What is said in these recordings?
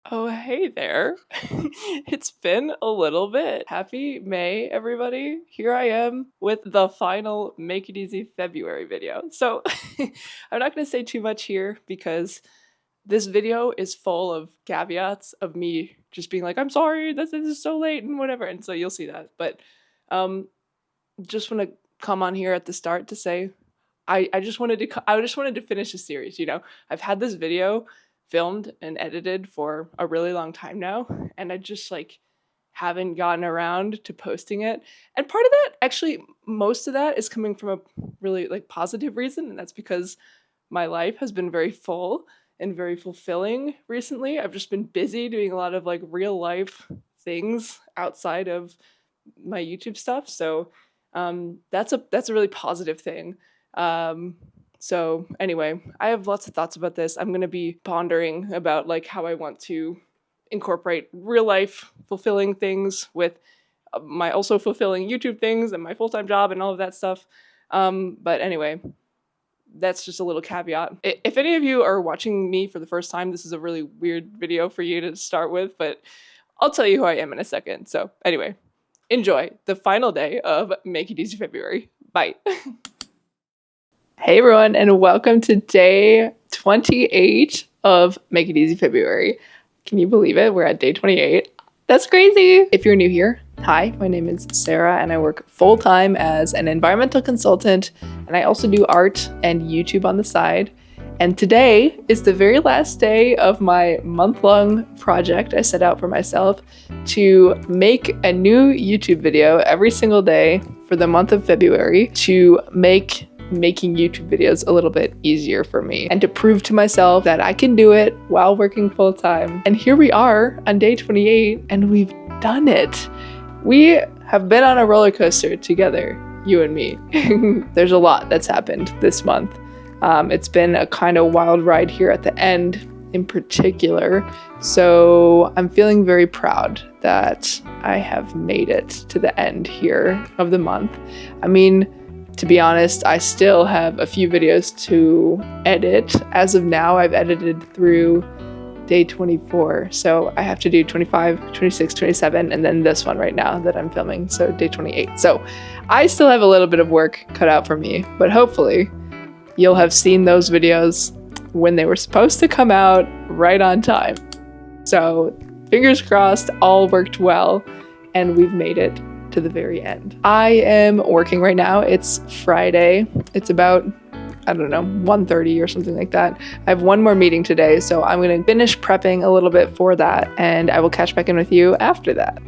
Oh, hey there. It's been a little bit. Happy May, everybody. Here I am with the final Make It Easy February video. So I'm not going to say too much here because this video is full of caveats of me just being like, I'm sorry, this is so late and whatever. And so you'll see that. But um, just want to come on here at the start to say I just wanted to finish the series. I've had this video filmed and edited for a really long time now, and I just haven't gotten around to posting it. And part of that, actually, most of that is coming from a really positive reason, and that's because my life has been very full and very fulfilling recently. I've just been busy doing a lot of real life things outside of my YouTube stuff. So that's a really positive thing. So anyway, I have lots of thoughts about this. I'm going to be pondering about how I want to incorporate real life fulfilling things with my also fulfilling YouTube things and my full-time job and all of that stuff. But anyway, that's just a little caveat. If any of you are watching me for the first time, this is a really weird video for you to start with, but I'll tell you who I am in a second. So anyway, enjoy the final day of Make It Easy February. Bye. Hey everyone, and welcome to day 28 of Make It Easy February. Can you believe it? We're at day 28. That's crazy. If you're new here, hi, my name is Sarah and I work full-time as an environmental consultant, and I also do art and YouTube on the side. And today is the very last day of my month-long project I set out for myself to make a new YouTube video every single day for the month of February to make making YouTube videos a little bit easier for me and to prove to myself that I can do it while working full-time. And here we are on day 28 and we've done it. We have been on a roller coaster together, you and me. There's a lot that's happened this month. It's been a kind of wild ride here at the end in particular. So I'm feeling very proud that I have made it to the end here of the month. I mean, to be honest, I still have a few videos to edit. As of now, I've edited through day 24. So I have to do 25, 26, 27, and then this one right now that I'm filming. So day 28. So I still have a little bit of work cut out for me, but hopefully you'll have seen those videos when they were supposed to come out right on time. So fingers crossed, all worked well, and we've made it to the very end. I am working right now. It's Friday. It's about, I don't know, 1:30 or something like that. I have one more meeting today, so I'm going to finish prepping a little bit for that, and I will catch back in with you after that.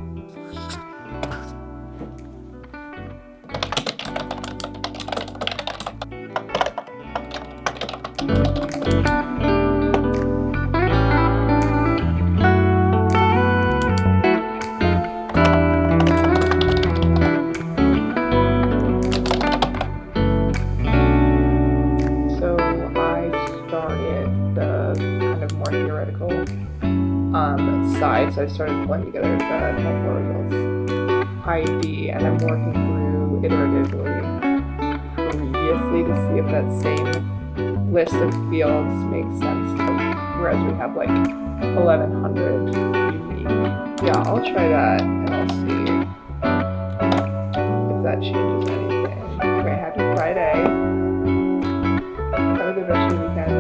So I started pulling together the multiple results ID, and I'm working through iteratively previously to see if that same list of fields makes sense. Whereas we have 1,100 unique. Yeah, I'll try that and I'll see if that changes anything. Okay, happy Friday. Have a good rest of your weekend.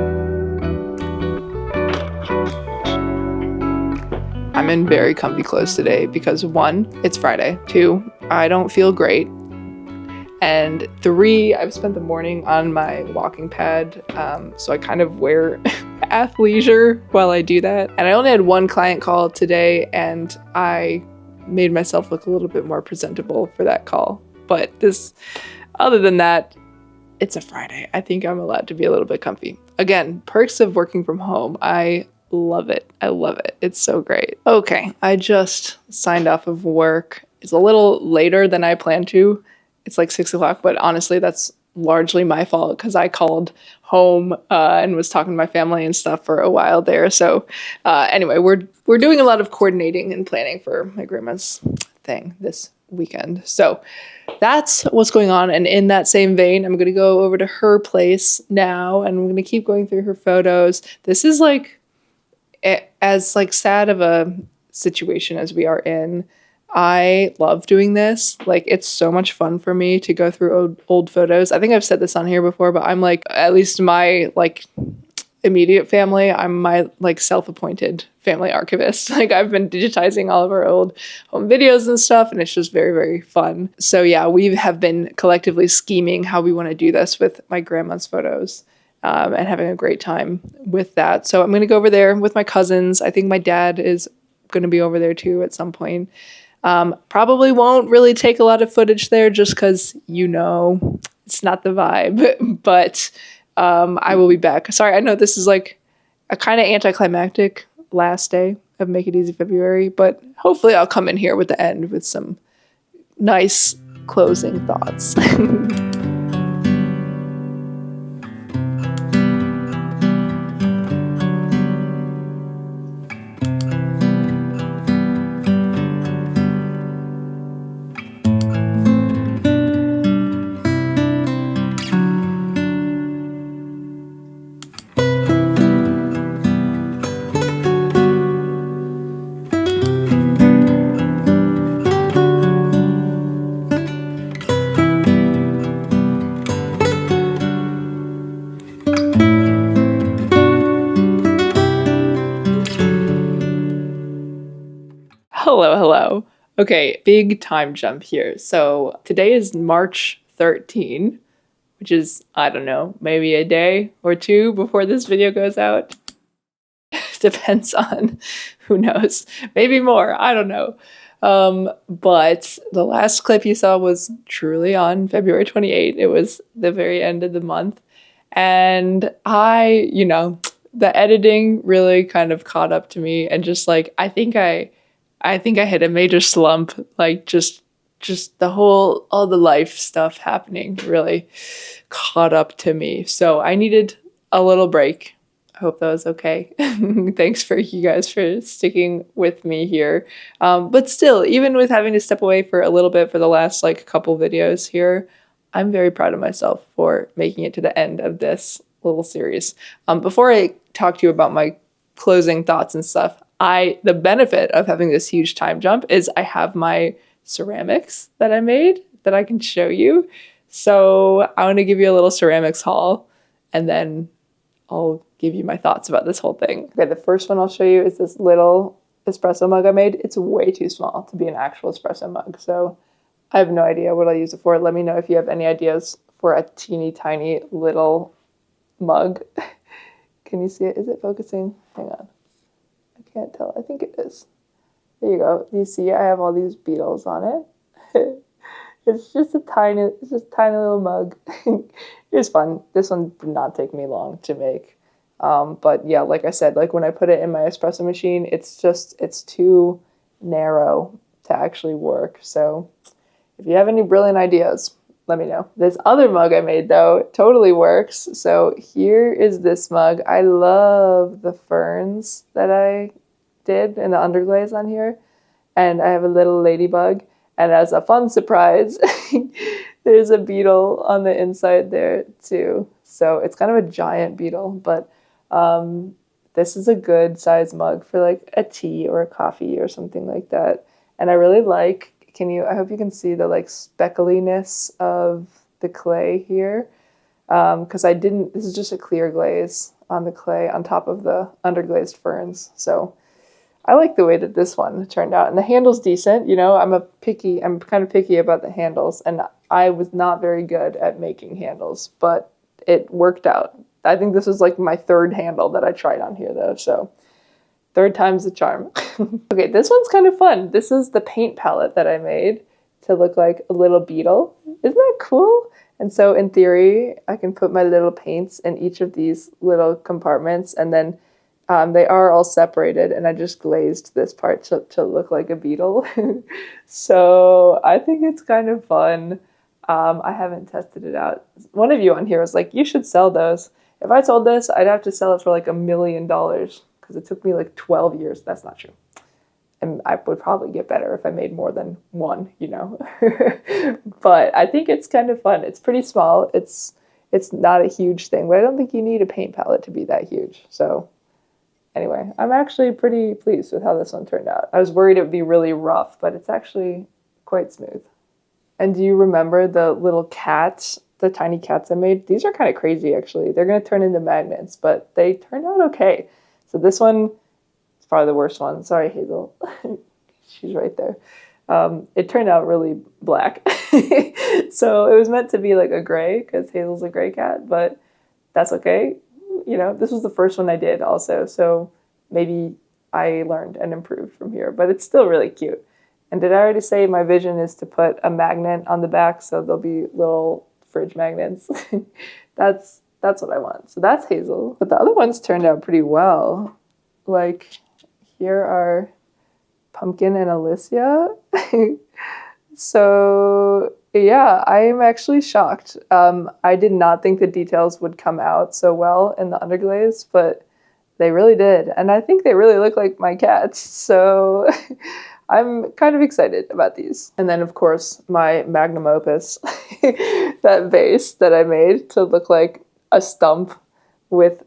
I'm in very comfy clothes today because 1, it's Friday, 2, I don't feel great, and 3, I've spent the morning on my walking pad, so I kind of wear athleisure while I do that. And I only had one client call today and I made myself look a little bit more presentable for that call. But other than that, it's a Friday. I think I'm allowed to be a little bit comfy. Again, perks of working from home. I love it. I love it. It's so great. Okay, I just signed off of work. It's a little later than I planned to. It's 6 o'clock, but honestly, that's largely my fault because I called home and was talking to my family and stuff for a while there. So anyway, we're doing a lot of coordinating and planning for my grandma's thing this weekend. So that's what's going on. And in that same vein, I'm going to go over to her place now and I'm going to keep going through her photos. This is as like sad of a situation as we are in, I love doing this. Like, it's so much fun for me to go through old photos. I think I've said this on here before, but I'm like, at least my like immediate family, I'm my like self-appointed family archivist. Like, I've been digitizing all of our old home videos and stuff, and it's just very, very fun. So yeah, we have been collectively scheming how we want to do this with my grandma's photos. And having a great time with that. So I'm going to go over there with my cousins. I think my dad is going to be over there too at some point. Probably won't really take a lot of footage there just because, it's not the vibe. But I will be back. Sorry, I know this is like a kind of anticlimactic last day of Make It Easy February, but hopefully I'll come in here with the end with some nice closing thoughts. Hello. Okay, big time jump here. So today is March 13, which is, I don't know, maybe a day or two before this video goes out. Depends on, who knows, maybe more, I don't know. But the last clip you saw was truly on February 28th. It was the very end of the month. And the editing really kind of caught up to me, and just like, I think I hit a major slump, like just all the life stuff happening really caught up to me. So I needed a little break. I hope that was okay. Thanks for you guys for sticking with me here. But still, even with having to step away for a little bit for the last like couple videos here, I'm very proud of myself for making it to the end of this little series. Before I talk to you about my closing thoughts and stuff, the benefit of having this huge time jump is I have my ceramics that I made that I can show you. So I want to give you a little ceramics haul, and then I'll give you my thoughts about this whole thing. Okay, the first one I'll show you is this little espresso mug I made. It's way too small to be an actual espresso mug, so I have no idea what I'll use it for. Let me know if you have any ideas for a teeny tiny little mug. Can you see it? Is it focusing? Hang on. I can't tell. I think it is. There you go. You see I have all these beetles on it. It's just a tiny little mug. It was fun. This one did not take me long to make. But yeah, like I said, like when I put it in my espresso machine, it's too narrow to actually work. So if you have any brilliant ideas, let me know. This other mug I made though totally works. So here is this mug. I love the ferns that I did in the underglaze on here. And I have a little ladybug. And as a fun surprise, there's a beetle on the inside there too. So it's kind of a giant beetle, but this is a good size mug for like a tea or a coffee or something like that. And I really like, I hope you can see the like speckliness of the clay here. Because this is just a clear glaze on the clay on top of the underglazed ferns. So I like the way that this one turned out, and the handle's decent. I'm kind of picky about the handles, and I was not very good at making handles, but it worked out. I think this was like my third handle that I tried on here though, so third time's the charm. Okay, this one's kind of fun. This is the paint palette that I made to look like a little beetle. Isn't that cool? And so in theory, I can put my little paints in each of these little compartments, and then they are all separated, and I just glazed this part to look like a beetle. So I think it's kind of fun. I haven't tested it out. One of you on here was like, you should sell those. If I sold this, I'd have to sell it for like $1 million because it took me like 12 years. That's not true. And I would probably get better if I made more than one, But I think it's kind of fun. It's pretty small. It's not a huge thing, but I don't think you need a paint palette to be that huge. So Anyway, I'm actually pretty pleased with how this one turned out. I was worried it would be really rough, but it's actually quite smooth. And do you remember the little cats, the tiny cats I made? These are kind of crazy, actually. They're going to turn into magnets, but they turned out okay. So this one is probably the worst one. Sorry, Hazel. She's right there. It turned out really black. So it was meant to be like a gray, because Hazel's a gray cat, but that's okay. You know, this was the first one I did also, so maybe I learned and improved from here, but it's still really cute. And did I already say my vision is to put a magnet on the back so there'll be little fridge magnets? That's what I want. So that's Hazel. But the other ones turned out pretty well. Like, here are Pumpkin and Alicia. So yeah, I am actually shocked. I did not think the details would come out so well in the underglaze, but they really did. And I think they really look like my cats. So I'm kind of excited about these. And then, of course, my magnum opus, that vase that I made to look like a stump with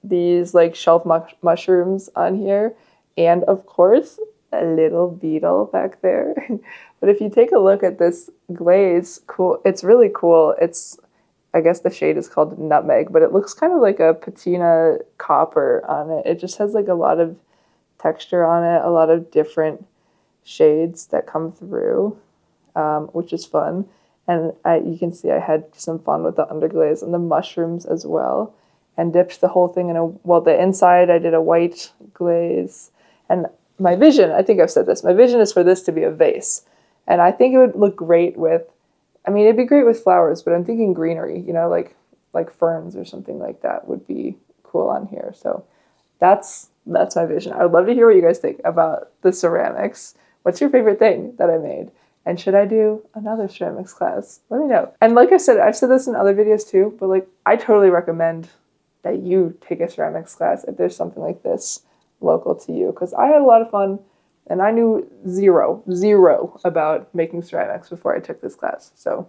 these like shelf mushrooms on here. And of course, a little beetle back there. But if you take a look at this glaze, cool, it's really cool. It's, I guess the shade is called nutmeg, but it looks kind of like a patina copper on it. It just has like a lot of texture on it, a lot of different shades that come through, which is fun. And you can see I had some fun with the underglaze and the mushrooms as well, and dipped the whole thing in the inside I did a white glaze. And my vision, I think I've said this, my vision is for this to be a vase. And I think it would look great with, I mean, it'd be great with flowers, but I'm thinking greenery, you know, like ferns or something like that would be cool on here. So that's my vision. I would love to hear what you guys think about the ceramics. What's your favorite thing that I made? And should I do another ceramics class? Let me know. And like I said, I've said this in other videos too, but like I totally recommend that you take a ceramics class if there's something like this local to you, because I had a lot of fun and I knew zero about making ceramics before I took this class. So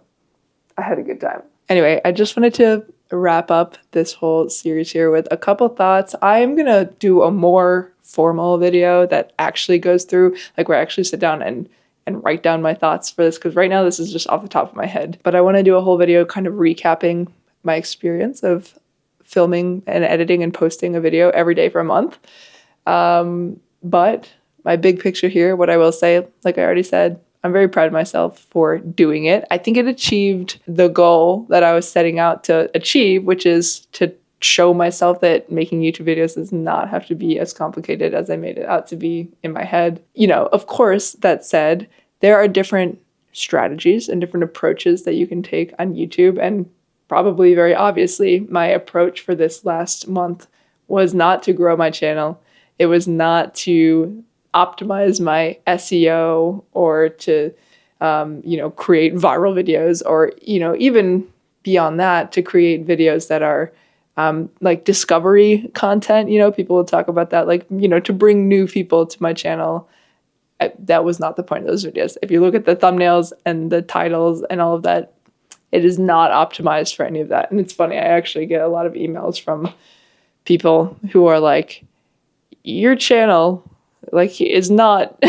I had a good time. Anyway, I just wanted to wrap up this whole series here with a couple thoughts. I'm going to do a more formal video that actually goes through, like where I actually sit down and write down my thoughts for this, because right now this is just off the top of my head. But I want to do a whole video kind of recapping my experience of filming and editing and posting a video every day for a month. But my big picture here, what I will say, like I already said, I'm very proud of myself for doing it. I think it achieved the goal that I was setting out to achieve, which is to show myself that making YouTube videos does not have to be as complicated as I made it out to be in my head. You know, of course, that said, there are different strategies and different approaches that you can take on YouTube. And probably very obviously, my approach for this last month was not to grow my channel. It was not to optimize my SEO or to, create viral videos, or, even beyond that, to create videos that are like discovery content. People will talk about that, like, to bring new people to my channel. That was not the point of those videos. If you look at the thumbnails and the titles and all of that, it is not optimized for any of that. And it's funny, I actually get a lot of emails from people who are like, your channel is not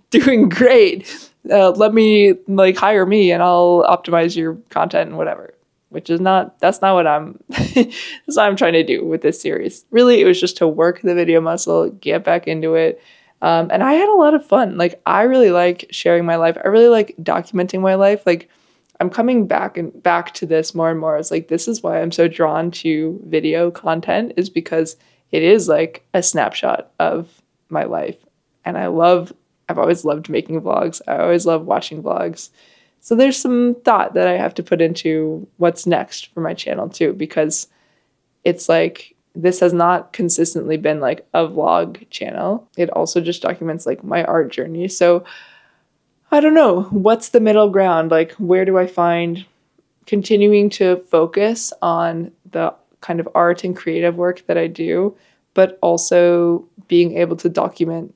doing great. Let me hire me and I'll optimize your content and whatever. That's not what that's what I'm trying to do with this series. Really, it was just to work the video muscle, get back into it. And I had a lot of fun. I really like sharing my life. I really like documenting my life. I'm coming back to this more and more. It's this is why I'm so drawn to video content, is because it is like a snapshot of my life. And I've always loved making vlogs. I always love watching vlogs. So there's some thought that I have to put into what's next for my channel too, because it's this has not consistently been a vlog channel. It also just documents my art journey. So I don't know, what's the middle ground? Where do I find continuing to focus on the kind of art and creative work that I do, but also being able to document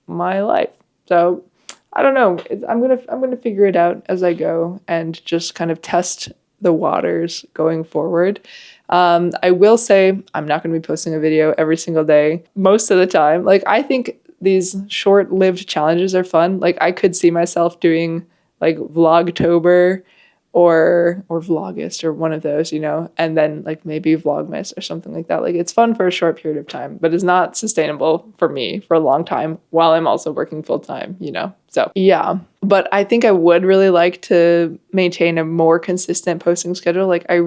my life? So I don't know. I'm gonna figure it out as I go and just kind of test the waters going forward. I will say I'm not going to be posting a video every single day most of the time. Like, I think these short-lived challenges are fun. Like, I could see myself doing like Vlogtober or Vlogust or one of those, you know, and then like maybe Vlogmas or something like that. Like, it's fun for a short period of time, but it's not sustainable for me for a long time while I'm also working full time, you know. So yeah, but I think I would really like to maintain a more consistent posting schedule. Like, I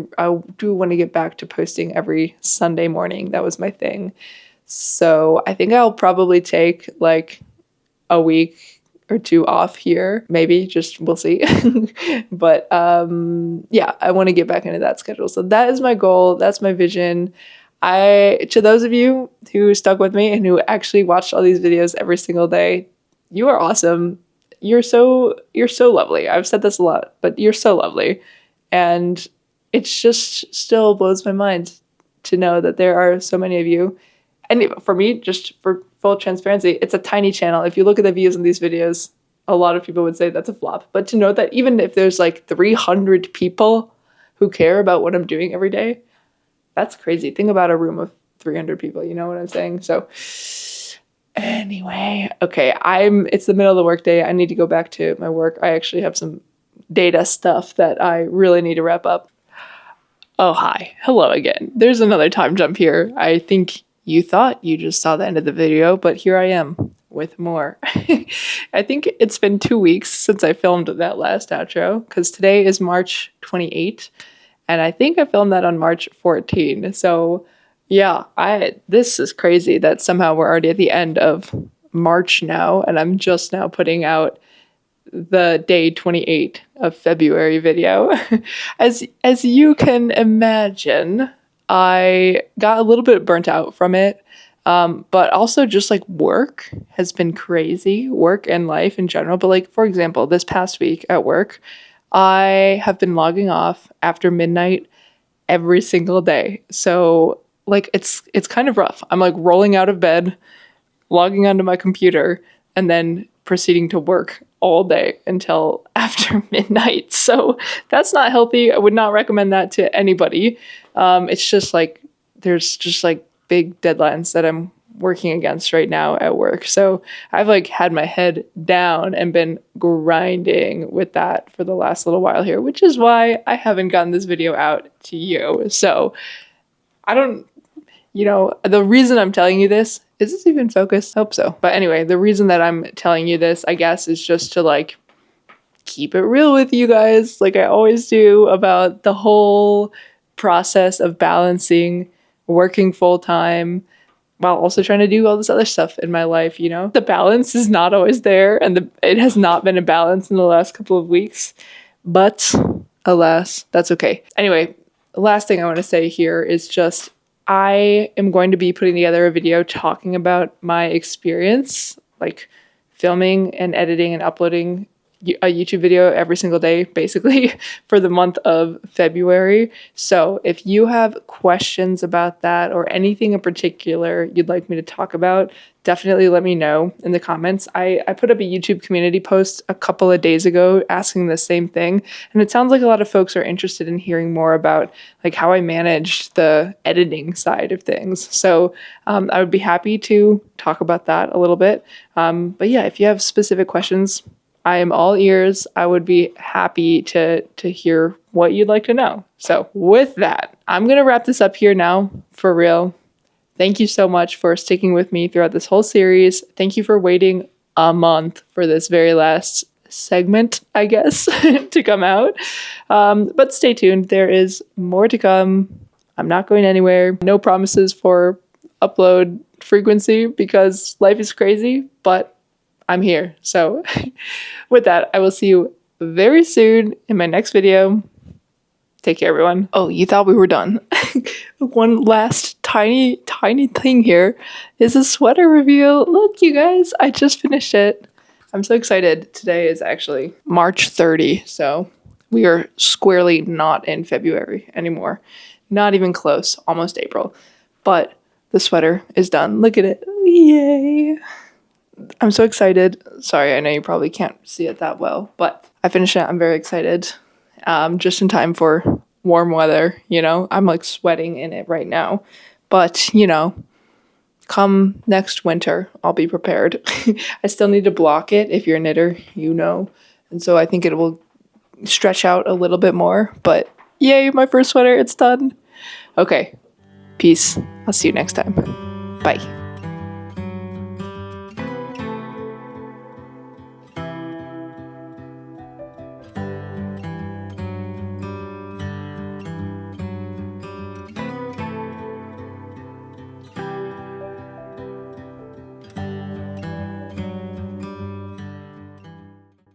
do want to get back to posting every Sunday morning. That was my thing. So I think I'll probably take like a week or two off here, maybe, just we'll see. But yeah, I want to get back into that schedule. So that is my goal. That's my vision. To those of you who stuck with me and who actually watched all these videos every single day, you are awesome. You're so lovely. I've said this a lot, but you're so lovely. And it's just still blows my mind to know that there are so many of you. And for me, just for full transparency, it's a tiny channel. If you look at the views in these videos, a lot of people would say that's a flop. But to know that even if there's like 300 people who care about what I'm doing every day, that's crazy. Think about a room of 300 people. You know what I'm saying? So anyway, okay, it's the middle of the workday. I need to go back to my work. I actually have some data stuff that I really need to wrap up. Oh, hi. Hello again. There's another time jump here. I think you thought you just saw the end of the video, but here I am with more. I think it's been 2 weeks since I filmed that last outro, because today is March 28th, and I think I filmed that on March 14th. So yeah, this is crazy that somehow we're already at the end of March now, and I'm just now putting out the day 28 of February video. As you can imagine, I got a little bit burnt out from it, but also just like work has been crazy, work and life in general. But like, for example, this past week at work, I have been logging off after midnight every single day. So like, it's kind of rough. I'm like rolling out of bed, logging onto my computer, and then proceeding to work all day until after midnight. So that's not healthy. I would not recommend that to anybody. It's just like, there's just like big deadlines that I'm working against right now at work. So I've like had my head down and been grinding with that for the last little while here, which is why I haven't gotten this video out to you. So I don't, the reason I'm telling you this, is this even focused? Hope so. But anyway, the reason that I'm telling you this, I guess, is just to like keep it real with you guys, like I always do, about the whole process of balancing working full time while also trying to do all this other stuff in my life, you know? The balance is not always there, and it has not been a balance in the last couple of weeks, but alas, that's okay. Anyway, the last thing I want to say here is just, I am going to be putting together a video talking about my experience, like filming and editing and uploading a YouTube video every single day, basically, for the month of February. So if you have questions about that or anything in particular you'd like me to talk about, definitely let me know in the comments. I put up a YouTube community post a couple of days ago asking the same thing, and it sounds like a lot of folks are interested in hearing more about like how I managed the editing side of things. So I would be happy to talk about that a little bit. But yeah, if you have specific questions, I am all ears. I would be happy to hear what you'd like to know. So with that, I'm going to wrap this up here now, for real. Thank you so much for sticking with me throughout this whole series. Thank you for waiting a month for this very last segment, I guess, to come out. But stay tuned. There is more to come. I'm not going anywhere. No promises for upload frequency because life is crazy, but I'm here. So with that, I will see you very soon in my next video. Take care, everyone. Oh, you thought we were done. One last tiny thing here is a sweater reveal. Look, you guys, I just finished it. I'm so excited. Today is actually March 30, so we are squarely not in February anymore. Not even close, almost April. But the sweater is done. Look at it. Yay. I'm so excited. Sorry, I know you probably can't see it that well, but I finished it. I'm very excited. Just in time for warm weather, you know? I'm like sweating in it right now. But, you know, come next winter, I'll be prepared. I still need to block it. If you're a knitter, you know. And so I think it will stretch out a little bit more. But yay, my first sweater, it's done. Okay, peace. I'll see you next time. Bye.